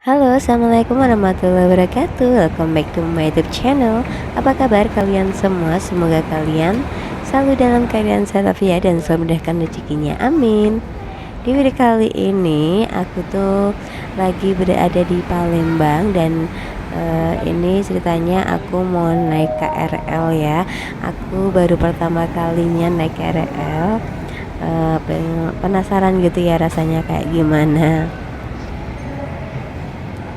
Halo, assalamualaikum warahmatullahi wabarakatuh. Welcome back to my YouTube channel. Apa kabar kalian semua? Semoga kalian selalu dalam keadaan sehat walafiat dan selalu mudahkan rezekinya. Amin. Di video kali ini aku tuh lagi berada di Palembang dan ini ceritanya aku mau naik KRL ya. Aku baru pertama kalinya naik KRL. Penasaran gitu ya rasanya kayak gimana.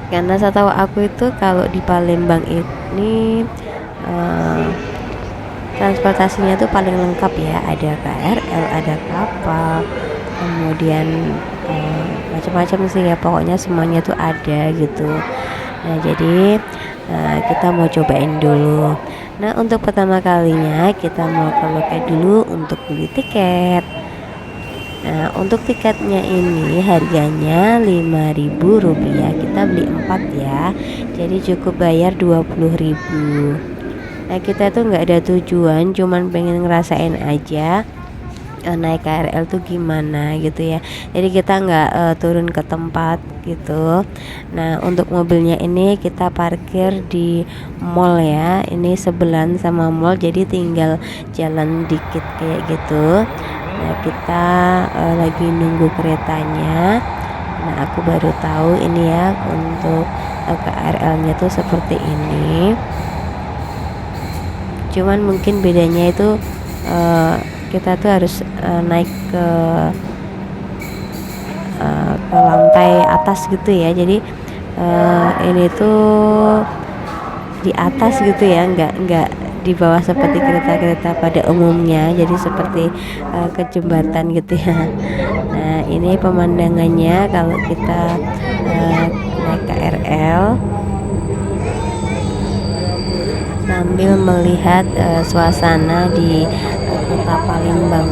Karena setahu aku itu kalau di Palembang ini eh, transportasinya tuh paling lengkap ya, ada KRL, ada kapal, kemudian macam-macam sih ya, pokoknya semuanya tuh ada gitu. Nah jadi kita mau cobain dulu. Nah untuk pertama kalinya kita mau ke loket dulu untuk beli tiket. Nah, untuk tiketnya ini harganya Rp5.000. Kita beli 4 ya. Jadi cukup bayar 20.000. Nah, kita tuh nggak ada tujuan, cuman pengen ngerasain aja naik KRL tuh gimana gitu ya. Jadi kita nggak turun ke tempat gitu. Nah, untuk mobilnya ini kita parkir di mall ya. Ini sebelahan sama mall, jadi tinggal jalan dikit kayak gitu. Nah kita lagi nunggu keretanya. Nah aku baru tahu ini ya untuk KRL-nya tuh seperti ini. Cuman mungkin bedanya itu kita tuh harus naik ke lantai atas gitu ya. Jadi ini tuh di atas gitu ya, nggak di bawah seperti kereta-kereta pada umumnya, jadi seperti ke jembatan gitu ya. Nah ini pemandangannya kalau kita naik KRL sambil melihat suasana di kota Palembang.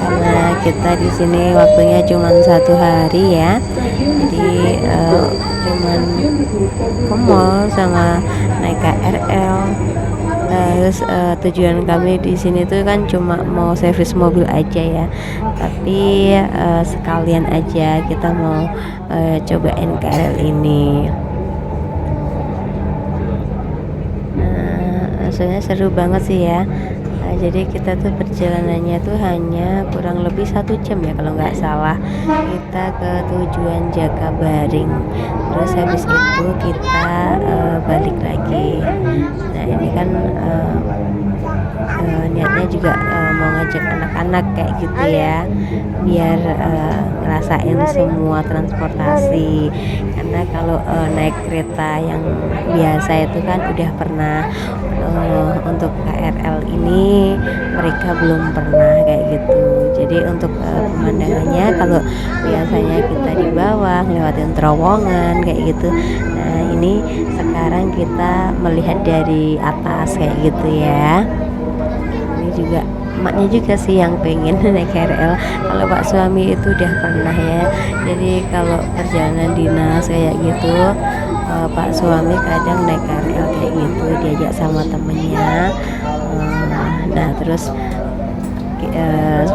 Karena kita di sini waktunya cuma 1 hari ya, jadi cuman ke mall sama naik KRL. Terus tujuan kami di sini tuh kan cuma mau servis mobil aja ya, tapi sekalian aja kita mau cobain KRL ini. Rasanya seru banget sih ya. Jadi kita tuh perjalanannya tuh hanya kurang lebih 1 jam ya kalau nggak salah. Kita ke tujuan Jakabaring, terus habis itu kita balik lagi. Nah ini kan niatnya juga mau ngajak anak-anak kayak gitu ya, biar ngerasain semua transportasi. Karena kalau naik kereta yang biasa itu kan udah pernah, untuk KRL ini mereka belum pernah kayak gitu. Jadi untuk pemandangannya kalau biasanya kita di bawah ngelewatin terowongan kayak gitu, nah ini sekarang kita melihat dari atas kayak gitu ya. Ini juga emaknya juga sih yang pengen naik KRL. Kalau pak suami itu udah pernah ya. Jadi kalau perjalanan dinas kayak gitu, pak suami kadang naik KRL kayak gitu diajak sama temennya. Nah terus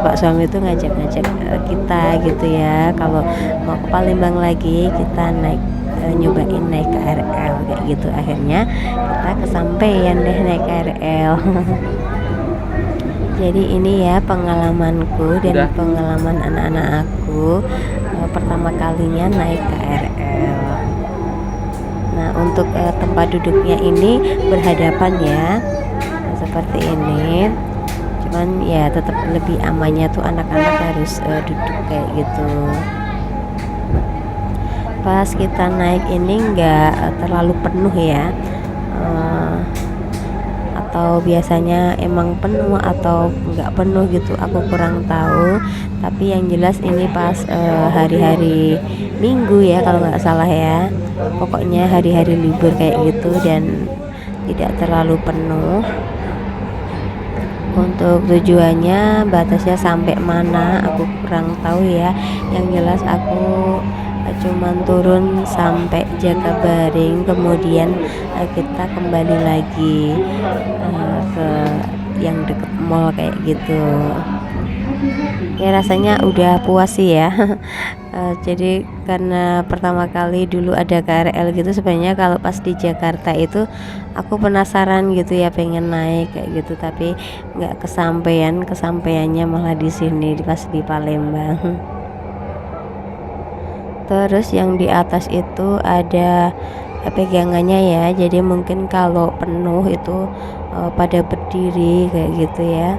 pak suami itu ngajak-ngajak kita gitu ya, kalau mau ke Palembang lagi kita nyobain naik KRL kayak gitu. Akhirnya kita kesampaian deh naik KRL. Jadi ini ya pengalamanku dan pengalaman anak-anak aku pertama kalinya naik KRL. Nah untuk tempat duduknya ini berhadapan ya, seperti ini. Cuman ya tetap lebih amannya tuh anak-anak harus duduk kayak gitu. Pas kita naik ini nggak terlalu penuh ya, atau biasanya emang penuh atau nggak penuh gitu aku kurang tahu. Tapi yang jelas ini pas hari-hari Minggu ya kalau nggak salah ya, pokoknya hari-hari libur kayak gitu dan tidak terlalu penuh. Untuk tujuannya batasnya sampai mana aku kurang tahu ya. Yang jelas aku cuman turun sampai Jakabaring, kemudian kita kembali lagi ke yang deket mall kayak gitu. Ya rasanya udah puas sih ya. Jadi karena pertama kali dulu ada KRL gitu, sebenarnya kalau pas di Jakarta itu aku penasaran gitu ya, pengen naik kayak gitu, tapi nggak kesampaiannya malah di sini pas di Palembang. Terus yang di atas itu ada pegangannya ya, jadi mungkin kalau penuh itu pada berdiri kayak gitu ya.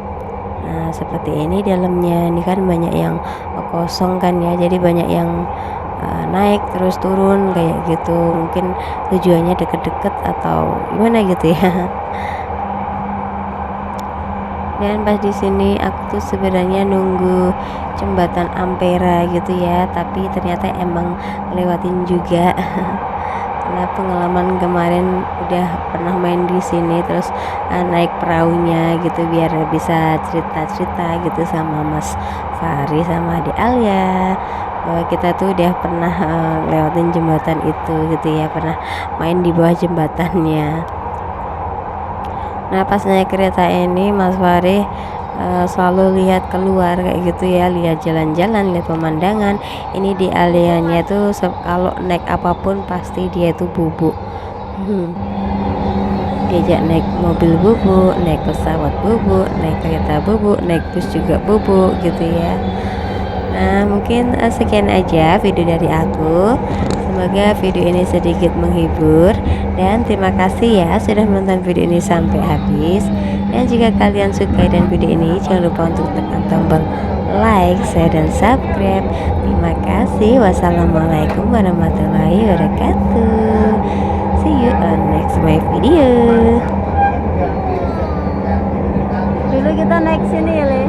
Nah, seperti ini dalamnya. Ini kan banyak yang kosong kan ya, jadi banyak yang naik terus turun kayak gitu. Mungkin tujuannya deket-deket atau gimana gitu ya. Dan pas di sini aku tuh sebenarnya nunggu jembatan Ampera gitu ya, tapi ternyata emang lewatin juga. Karena pengalaman kemarin udah pernah main di sini, terus naik perahunya gitu biar bisa cerita-cerita gitu sama Mas Fahri sama Adi Alia bahwa kita tuh udah pernah lewatin jembatan itu gitu ya, pernah main di bawah jembatannya. Nah pas naik kereta ini Mas Fahri selalu lihat keluar kayak gitu ya, lihat jalan-jalan, lihat pemandangan. Ini di aliannya tuh kalau naik apapun pasti dia tuh bubuk. Diajak naik mobil bubuk, naik pesawat bubuk, naik kereta bubuk, naik bus juga bubuk gitu ya. Nah mungkin sekian aja video dari aku. Semoga video ini sedikit menghibur, dan terima kasih ya sudah menonton video ini sampai habis. Dan jika kalian suka dan video ini, jangan lupa untuk tekan tombol like, share, dan subscribe. Terima kasih. Wassalamualaikum warahmatullahi wabarakatuh. See you on next my video. Dulu kita naik sini ya, Le.